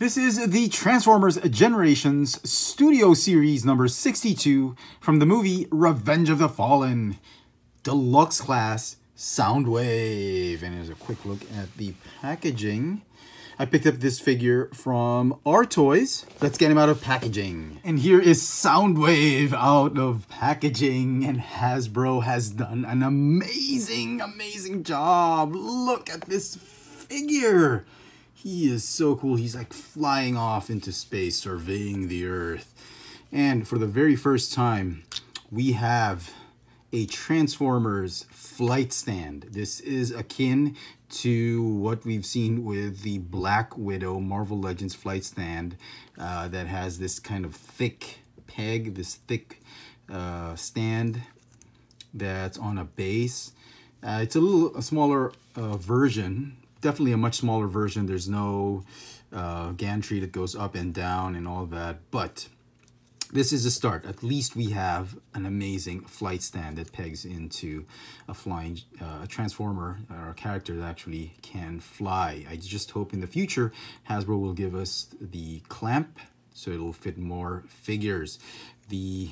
This is the Transformers Generations Studio Series number 62 from the movie Revenge of the Fallen, Deluxe Class Soundwave. And here's a quick look at the packaging. I picked up this figure from our toys. Let's get him out of packaging. And here is Soundwave out of packaging, and Hasbro has done an amazing job. Look at this figure. He is so cool. He's like flying off into space, surveying the Earth. And for the very first time, we have a Transformers flight stand. This is akin to what we've seen with the Black Widow Marvel Legends flight stand that has this kind of thick peg, this thick stand that's on a base. It's a smaller version. Definitely a much smaller version. There's no gantry that goes up and down and all that, but this is a start. At least we have an amazing flight stand that pegs into a flying transformer, or a character that actually can fly. I just hope in the future Hasbro will give us the clamp so it'll fit more figures. The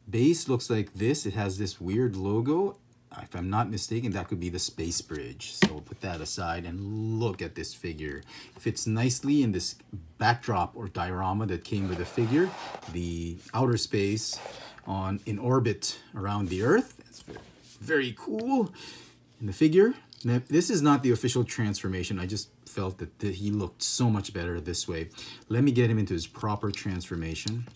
base looks like this. It has this weird logo. If I'm not mistaken, that could be the space bridge. So we'll put that aside and look at this figure. It fits nicely in this backdrop or diorama that came with the figure. The outer space in orbit around the Earth. That's very cool. And the figure, now, this is not the official transformation. I just felt that he looked so much better this way. Let me get him into his proper transformation.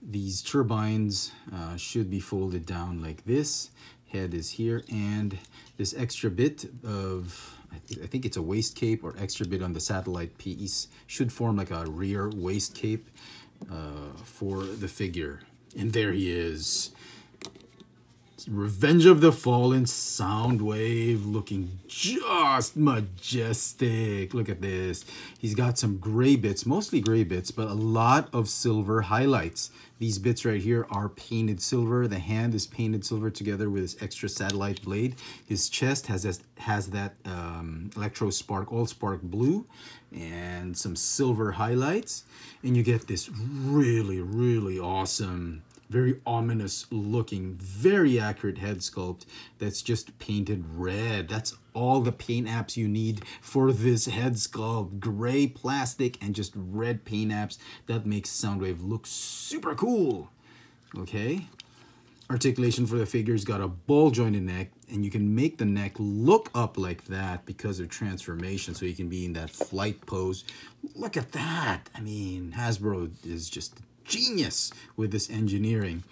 These turbines should be folded down like this. Head is here, and this extra bit of, I think it's a waist cape or extra bit on the satellite piece, should form like a rear waist cape for the figure. And there he is. Revenge of the Fallen Soundwave, looking just majestic. Look at this. He's got some gray bits, mostly gray bits, but a lot of silver highlights. These bits right here are painted silver. The hand is painted silver together with this extra satellite blade. His chest has that electro spark, all spark blue, and some silver highlights. And you get this really awesome, very ominous looking, very accurate head sculpt that's just painted red. That's all the paint apps you need for this head sculpt. Gray plastic and just red paint apps. That makes Soundwave look super cool. Okay. Articulation for the figure's got a ball jointed neck, and you can make the neck look up like that because of transformation, so you can be in that flight pose. Look at that. I mean, Hasbro is just genius with this engineering.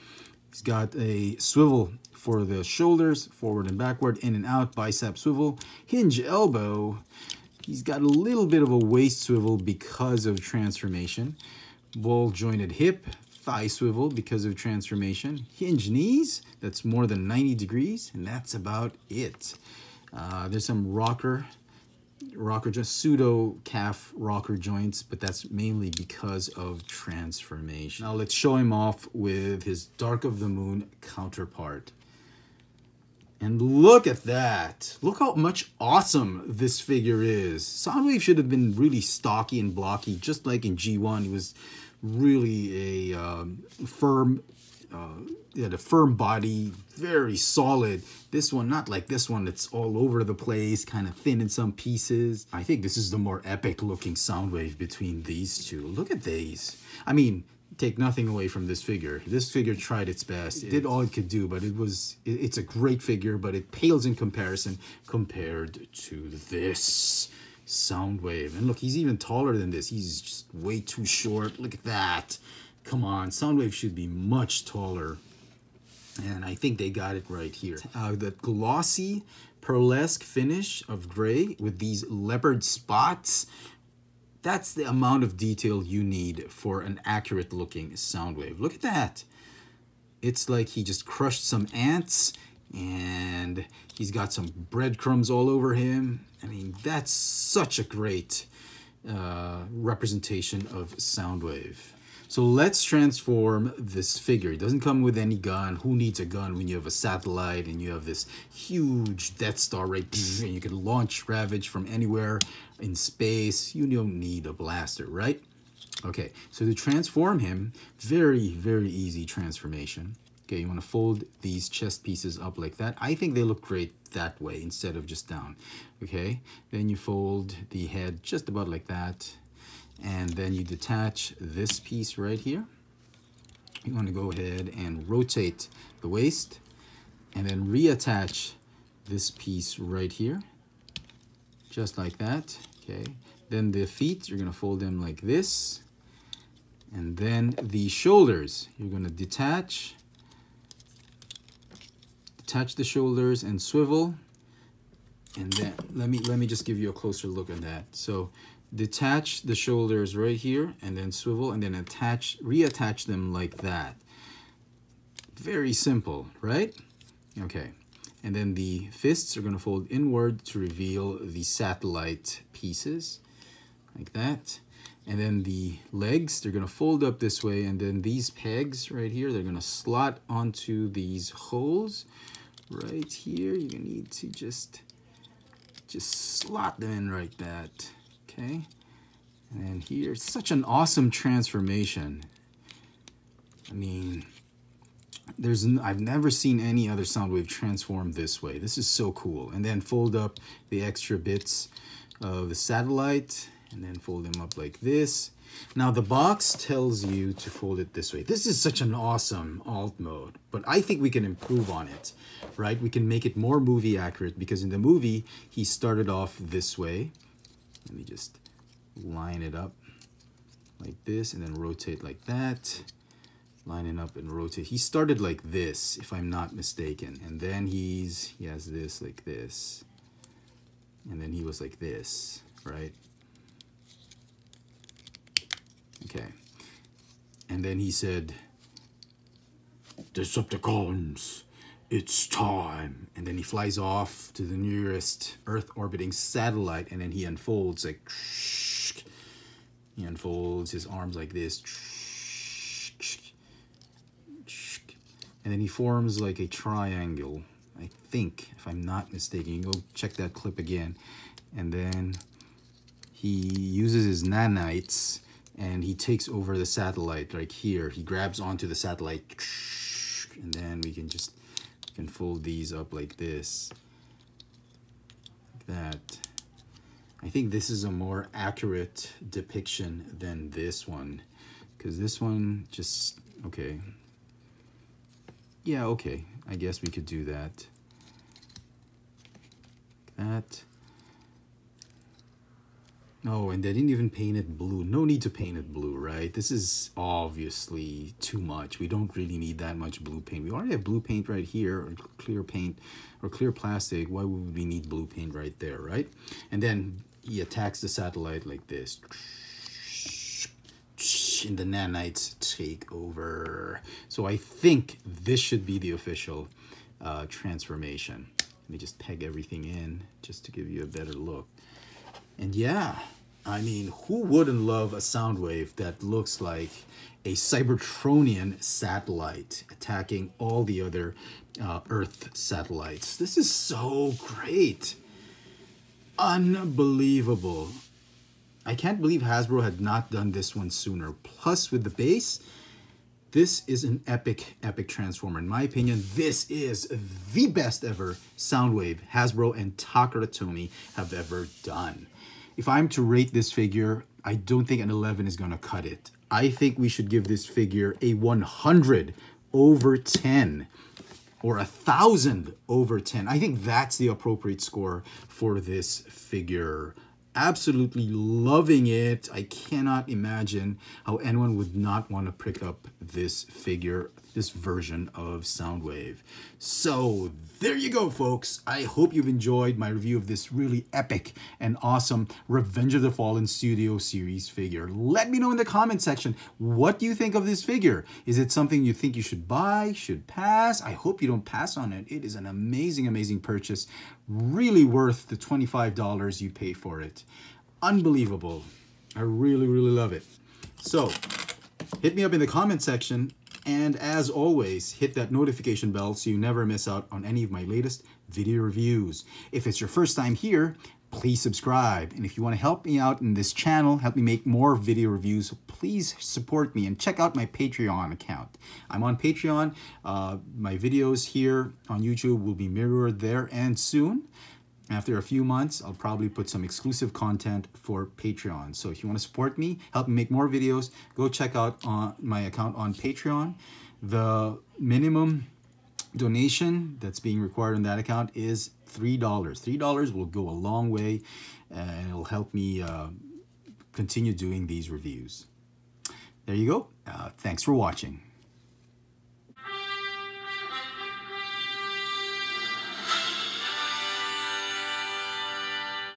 He's got a swivel for the shoulders, forward and backward, in and out, bicep swivel, hinge elbow. He's got a little bit of a waist swivel because of transformation, ball jointed hip, thigh swivel because of transformation, hinge knees, that's more than 90 degrees, and that's about it. There's some rocker just pseudo calf rocker joints, but that's mainly because of transformation. Now let's show him off with his Dark of the Moon counterpart. And look at that. Look how much awesome this figure is. Soundwave should have been really stocky and blocky, just like in G1. He was really a firm, the firm body, very solid. This one, not like this one that's all over the place, kind of thin in some pieces. I think this is the more epic looking Soundwave between these two. Look at these. I mean, take nothing away from this figure. This figure tried its best. It did all it could do, but it's a great figure, but it pales in comparison compared to this Soundwave. And look, he's even taller than this. He's just way too short. Look at that. Come on, Soundwave should be much taller. And I think they got it right here. The glossy pearlesque finish of gray with these leopard spots, that's the amount of detail you need for an accurate looking Soundwave. Look at that. It's like he just crushed some ants and he's got some breadcrumbs all over him. I mean, that's such a great representation of Soundwave. So let's transform this figure. It doesn't come with any gun. Who needs a gun when you have a satellite and you have this huge Death Star, right? And you can launch Ravage from anywhere in space. You don't need a blaster, right? Okay, so to transform him, very, very easy transformation. Okay, you want to fold these chest pieces up like that. I think they look great that way instead of just down. Okay, then you fold the head just about like that. And then you detach this piece right here. You want to go ahead and rotate the waist. And then reattach this piece right here. Just like that. Okay, then the feet, you're going to fold them like this. And then the shoulders, you're going to detach the shoulders and swivel. And then let me just give you a closer look at that. So detach the shoulders right here and then swivel and then reattach them like that. Very simple, right? Okay. And then the fists are going to fold inward to reveal the satellite pieces like that. And then the legs, they're going to fold up this way. And then these pegs right here, they're going to slot onto these holes right here. You need to just slot them in like that. Okay. And then here, such an awesome transformation. I mean, I've never seen any other Soundwave transform this way. This is so cool. And then fold up the extra bits of the satellite. And then fold them up like this. Now the box tells you to fold it this way. This is such an awesome alt mode, but I think we can improve on it, right? We can make it more movie accurate because in the movie, he started off this way. Let me just line it up like this and then rotate like that. Line it up and rotate. He started like this, if I'm not mistaken. And then he has this like this. And then he was like this, right? Okay, and then he said, Decepticons, it's time. And then he flies off to the nearest Earth-orbiting satellite, and then he unfolds like, he unfolds his arms like this. And then he forms like a triangle, I think, if I'm not mistaken. You can go check that clip again. And then he uses his nanites, and he takes over the satellite like here. He grabs onto the satellite, and then we can fold these up like this, like that. I think this is a more accurate depiction than this one, because this one just, okay. Yeah, okay, I guess we could do that. That. Oh, and they didn't even paint it blue. No need to paint it blue, right? This is obviously too much. We don't really need that much blue paint. We already have blue paint right here, or clear paint, or clear plastic. Why would we need blue paint right there, right? And then he attacks the satellite like this. And the nanites take over. So I think this should be the official transformation. Let me just peg everything in just to give you a better look. And yeah, I mean, who wouldn't love a Soundwave that looks like a Cybertronian satellite attacking all the other Earth satellites? This is so great. Unbelievable. I can't believe Hasbro had not done this one sooner. Plus, with the base, this is an epic, epic transformer. In my opinion, this is the best ever Soundwave Hasbro and Takara Tomy have ever done. If I'm to rate this figure, I don't think an 11 is going to cut it. I think we should give this figure a 100 over 10 or 1,000 over 10. I think that's the appropriate score for this figure. Absolutely loving it. I cannot imagine how anyone would not want to pick up this figure, this version of Soundwave. So there you go, folks. I hope you've enjoyed my review of this really epic and awesome Revenge of the Fallen Studio Series figure. Let me know in the comment section, what do you think of this figure? Is it something you think you should buy, should pass? I hope you don't pass on it. It is an amazing, amazing purchase. Really worth the $25 you pay for it. Unbelievable. I really, really love it. So Hit me up in the comment section. And as always, hit that notification bell so you never miss out on any of my latest video reviews. If it's your first time here, please subscribe. And if you want to help me out in this channel, help me make more video reviews, please support me and check out my Patreon account. I'm on Patreon. My videos here on YouTube will be mirrored there, and soon, after a few months, I'll probably put some exclusive content for Patreon. So if you want to support me, help me make more videos, go check out my account on Patreon. The minimum donation that's being required on that account is $3. $3 will go a long way, and it'll help me continue doing these reviews. There you go. Thanks for watching.